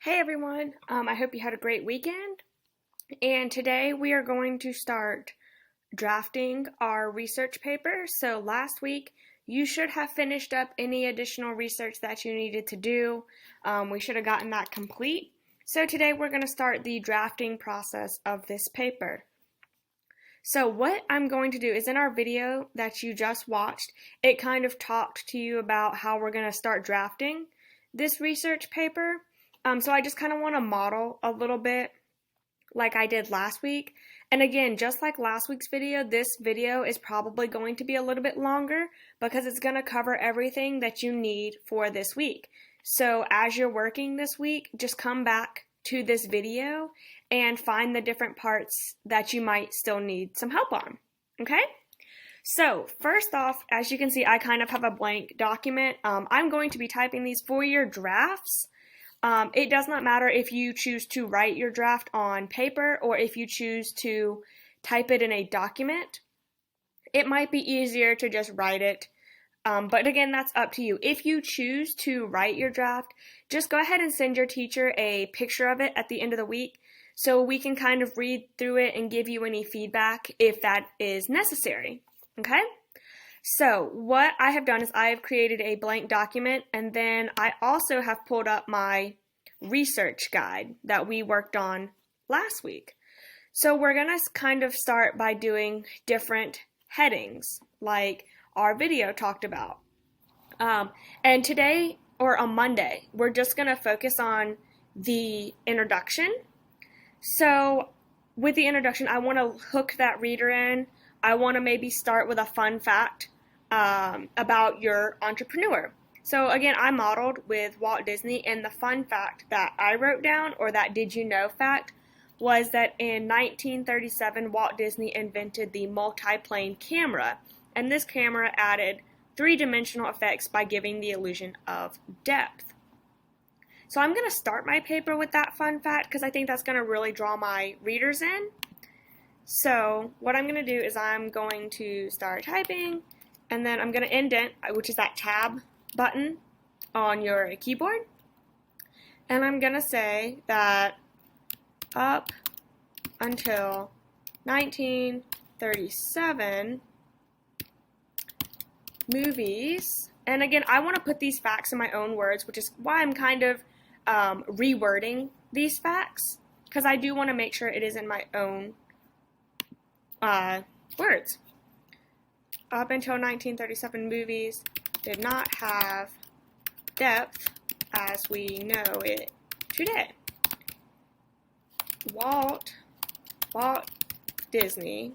Hey everyone, I hope you had a great weekend. And today we are going to start drafting our research paper. So last week you should have finished up any additional research that you needed to do. We should have gotten that complete. So today we're going to start the drafting process of this paper. So what I'm going to do is in our video that you just watched, it kind of talked to you about how we're going to start drafting this research paper. So I just kind of want to model a little bit like I did last week. And again, just like last week's video, this video is probably going to be a little bit longer because it's going to cover everything that you need for this week. So as you're working this week, just come back to this video and find the different parts that you might still need some help on. Okay? So first off, as you can see, I kind of have a blank document. I'm going to be typing these for your drafts. It does not matter if you choose to write your draft on paper or if you choose to type it in a document. It might be easier to just write it, but again, that's up to you. If you choose to write your draft, just go ahead and send your teacher a picture of it at the end of the week so we can kind of read through it and give you any feedback if that is necessary. Okay? So what I have done is I have created a blank document, and then I also have pulled up my research guide that we worked on last week. So we're going to kind of start by doing different headings like our video talked about. And today, or on Monday, we're just going to focus on the introduction. So with the introduction, I want to hook that reader in. I want to maybe start with a fun fact about your entrepreneur. So again, I modeled with Walt Disney, and the fun fact that I wrote down, or that did you know fact, was that in 1937, Walt Disney invented the multi-plane camera, and this camera added three-dimensional effects by giving the illusion of depth. So I'm going to start my paper with that fun fact because I think that's going to really draw my readers in. So what I'm going to do is I'm going to start typing, and then I'm going to indent, which is that tab button on your keyboard. And I'm going to say that up until 1937, movies, and again, I want to put these facts in my own words, which is why I'm kind of rewording these facts, because I do want to make sure it is in my own words. Up until 1937, movies did not have depth as we know it today. Walt Disney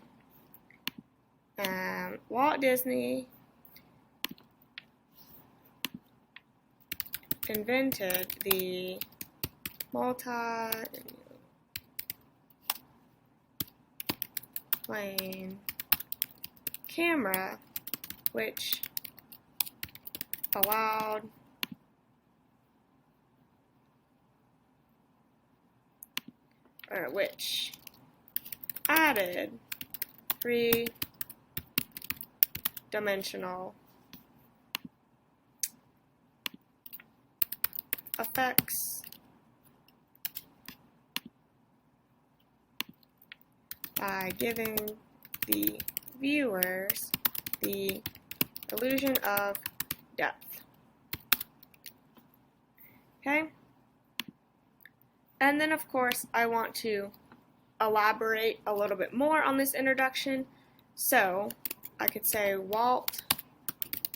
invented the multi-plane camera, which which added three-dimensional effects by giving the viewers the illusion of depth. Okay? And then, of course, I want to elaborate a little bit more on this introduction. So I could say Walt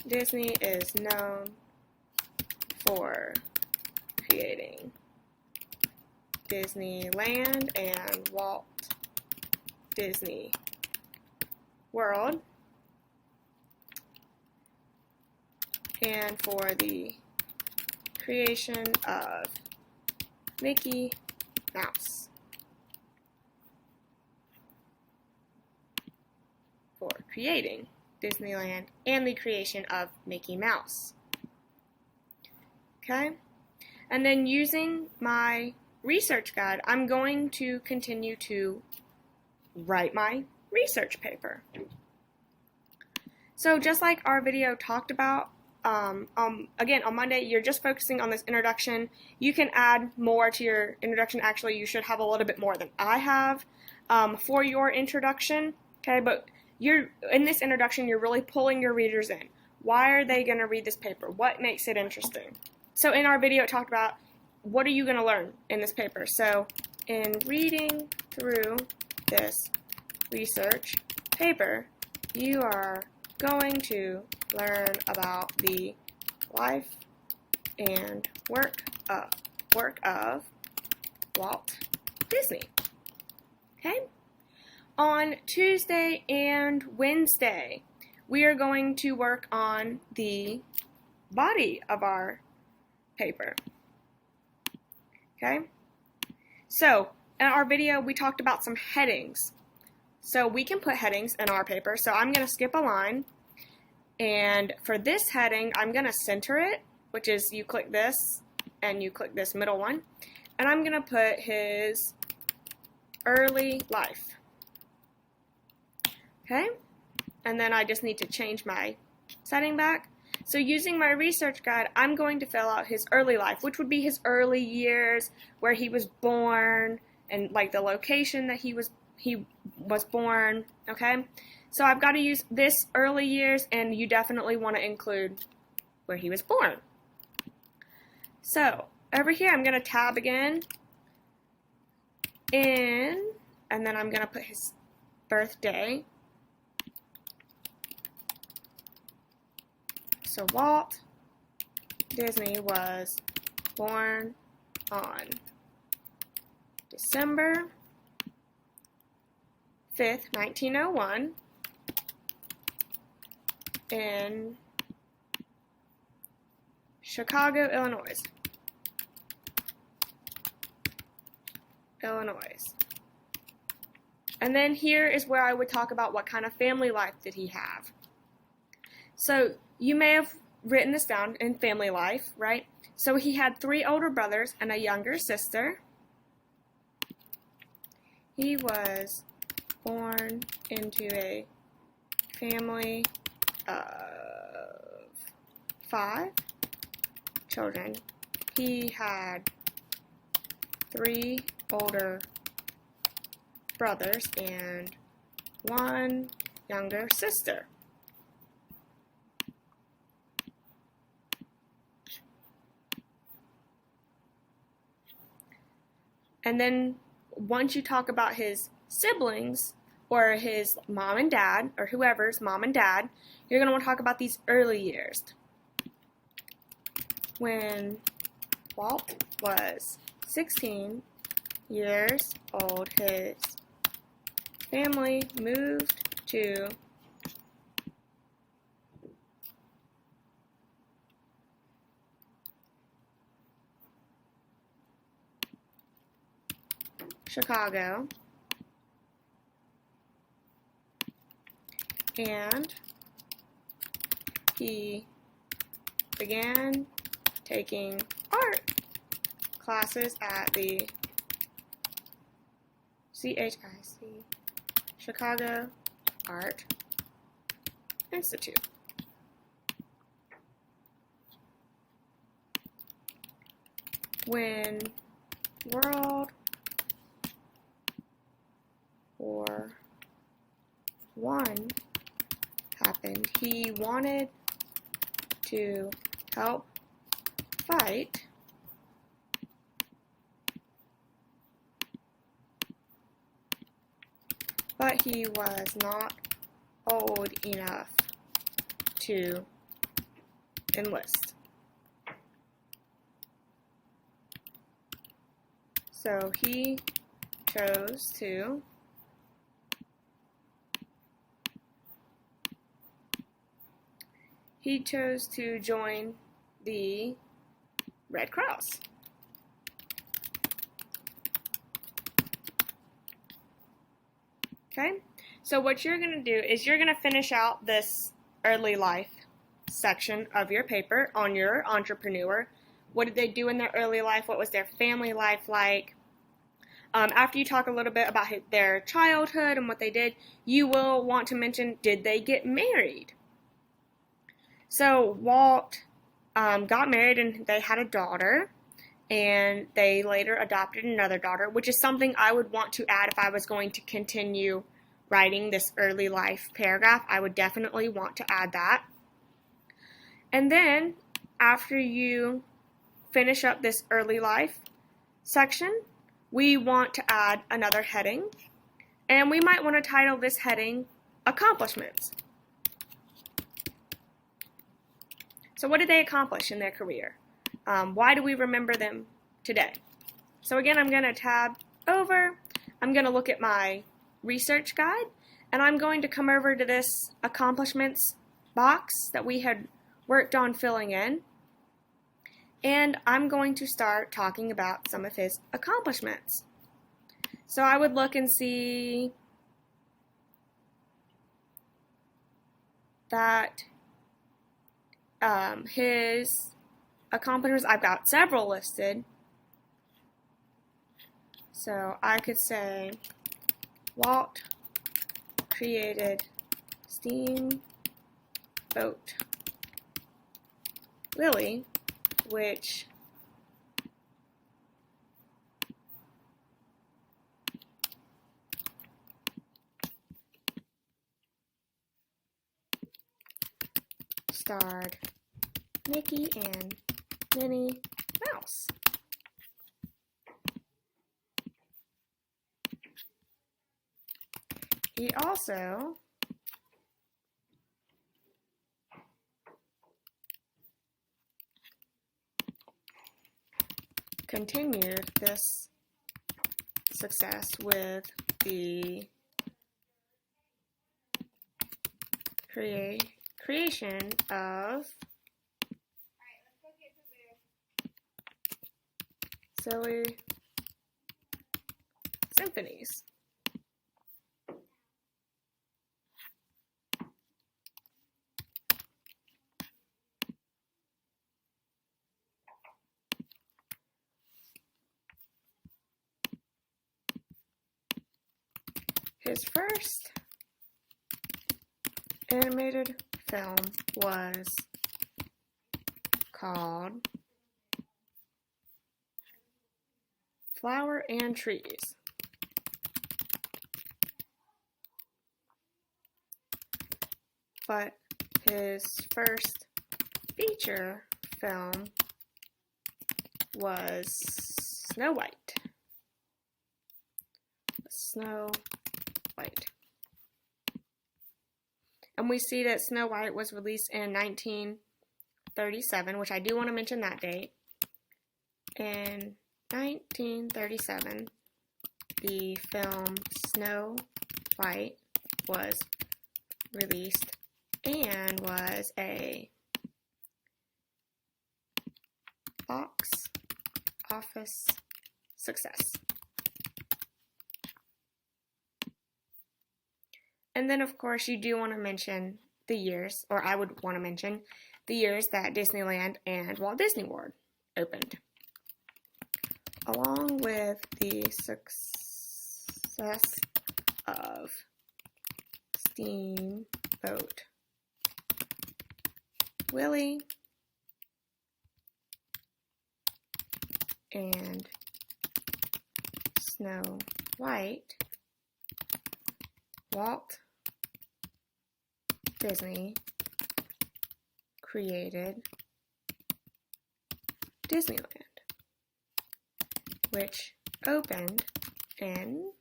Disney is known for creating Disneyland and Walt Disney World, and for the creation of Mickey Mouse. For creating Disneyland and the creation of Mickey Mouse. Okay? And then using my research guide, I'm going to continue to write my research paper. So just like our video talked about, again, on Monday, you're just focusing on this introduction. You can add more to your introduction. Actually, you should have a little bit more than I have for your introduction. Okay, but in this introduction, you're really pulling your readers in. Why are they going to read this paper? What makes it interesting? So in our video, it talked about what are you going to learn in this paper. So in reading through this research paper, you are going to learn about the life and work of Walt Disney. Okay? On Tuesday and Wednesday, we are going to work on the body of our paper. Okay? So, in our video, we talked about some headings. So we can put headings in our paper. So I'm going to skip a line. And for this heading, I'm going to center it, which is you click this and you click this middle one. And I'm going to put his early life. Okay? And then I just need to change my setting back. So using my research guide, I'm going to fill out his early life, which would be his early years, where he was born, and like the location that he was born, okay? So I've got to use this early years, and you definitely want to include where he was born. So over here, I'm going to tab again, and then I'm going to put his birthday. So Walt Disney was born on December 5th, 1901 in Chicago, Illinois. And then here is where I would talk about what kind of family life did he have. So you may have written this down in family life, right? So he had 3 older brothers and a younger sister. He was born into a family of 5 children. He had 3 older brothers and 1 younger sister. And then once you talk about his siblings, or his mom and dad, or whoever's mom and dad, you're going to want to talk about these early years. When Walt was 16 years old, his family moved to Chicago, and he began taking art classes at the CHIC, Chicago Art Institute. When World War I happened, he wanted to help fight but he was not old enough to enlist. So he chose to join the Red Cross. Okay, so what you're going to do is you're going to finish out this early life section of your paper on your entrepreneur. What did they do in their early life? What was their family life like? After you talk a little bit about their childhood and what they did, you will want to mention, did they get married? So Walt got married and they had a daughter, and they later adopted another daughter, which is something I would want to add if I was going to continue writing this early life paragraph. I would definitely want to add that. And then after you finish up this early life section, we want to add another heading, and we might want to title this heading Accomplishments. So what did they accomplish in their career? Why do we remember them today? So again, I'm going to tab over. I'm going to look at my research guide, and I'm going to come over to this accomplishments box that we had worked on filling in, and I'm going to start talking about some of his accomplishments. So I would look and see that his accomplishments, I've got several listed. So I could say Walt created Steamboat Willie, which starred Mickey and Minnie Mouse. He also continued this success with the creation of silly symphonies. His first animated film was called Flower and Trees. But his first feature film was Snow White. Snow White. And we see that Snow White was released in 1937, which I do want to mention that date. In 1937, the film Snow White was released and was a box office success. And then, of course, you do want to mention the years, or I would want to mention the years that Disneyland and Walt Disney World opened. Along with the success of Steamboat Willie and Snow White, Walt Disney created Disneyland, which opened in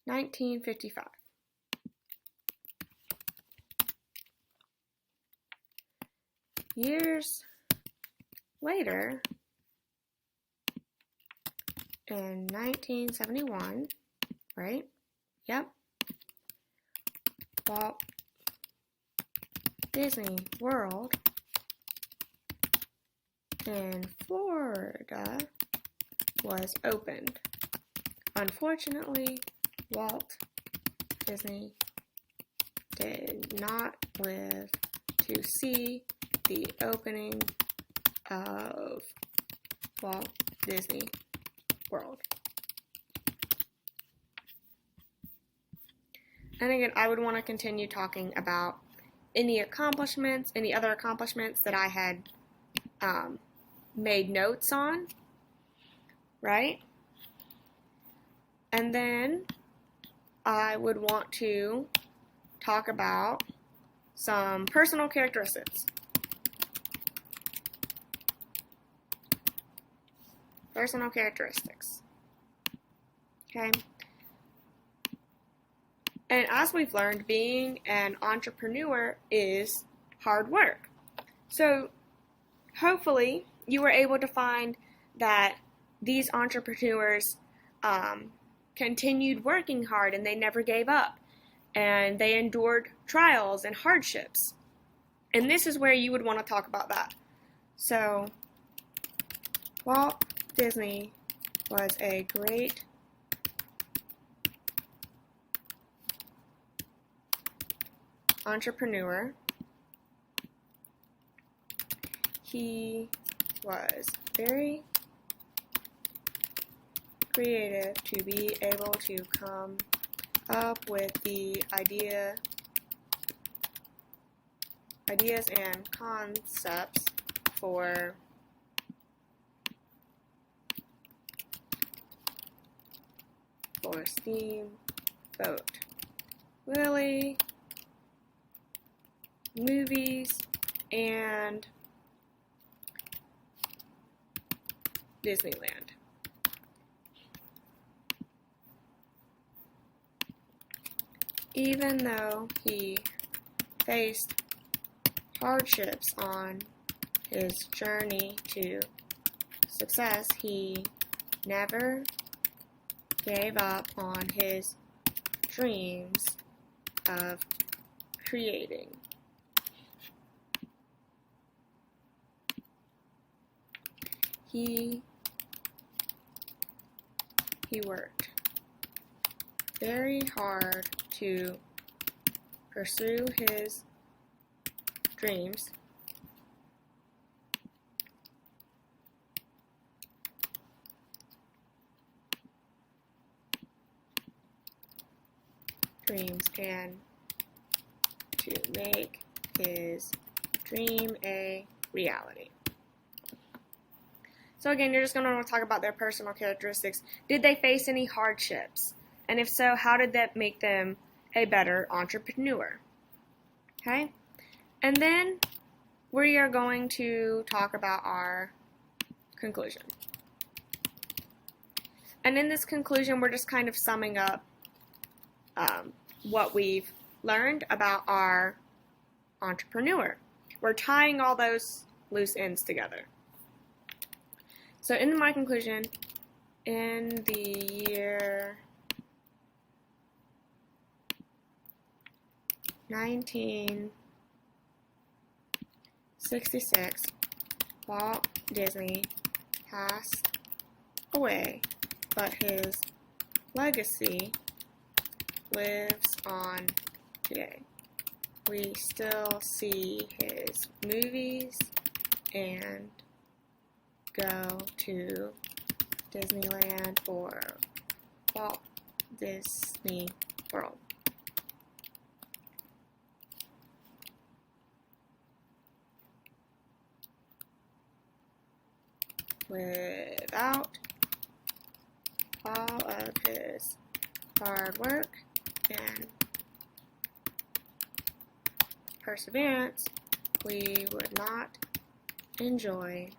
1955. Years later, in 1971, right? Yep. Walt Disney World in Florida was opened. Unfortunately, Walt Disney did not live to see the opening of Walt Disney World. And again, I would want to continue talking about any accomplishments, any other accomplishments that I had made notes on, right? And then I would want to talk about some personal characteristics. Personal characteristics. Okay. And as we've learned, being an entrepreneur is hard work. So hopefully you were able to find that these entrepreneurs continued working hard and they never gave up. And they endured trials and hardships. And this is where you would want to talk about that. So Walt Disney was a great entrepreneur. He was very creative to be able to come up with the ideas and concepts for Steamboat Willie, movies, and Disneyland. Even though he faced hardships on his journey to success, he never gave up on his dreams of creating. He worked very hard to pursue his dreams. And to make his dream a reality. So again, you're just going to talk about their personal characteristics. Did they face any hardships? And if so, how did that make them a better entrepreneur? Okay? And then we are going to talk about our conclusion. And in this conclusion, we're just kind of summing up what we've learned about our entrepreneur. We're tying all those loose ends together. So in my conclusion, in the year 1966, Walt Disney passed away, but his legacy lives on today. We still see his movies and go to Disneyland or Walt Disney World. Without all of his hard work and perseverance, we would not enjoy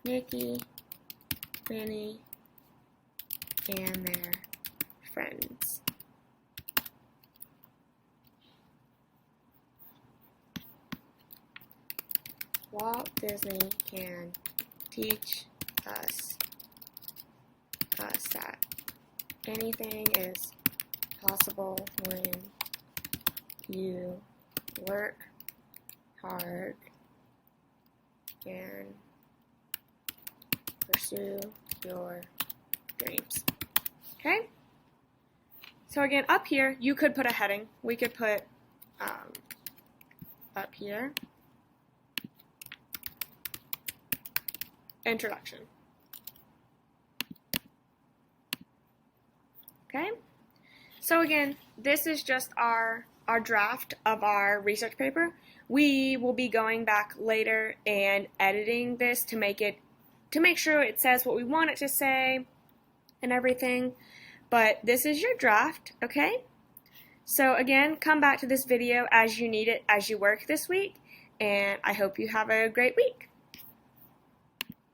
Mickey, Minnie, and their friends. Walt Disney can teach us that anything is possible when you work hard and pursue your dreams. Okay? So again, up here, you could put a heading. We could put up here, introduction. Okay? So again, this is just our draft of our research paper. We will be going back later and editing this to make sure it says what we want it to say and everything. But this is your draft, okay? So again, come back to this video as you need it as you work this week, and I hope you have a great week.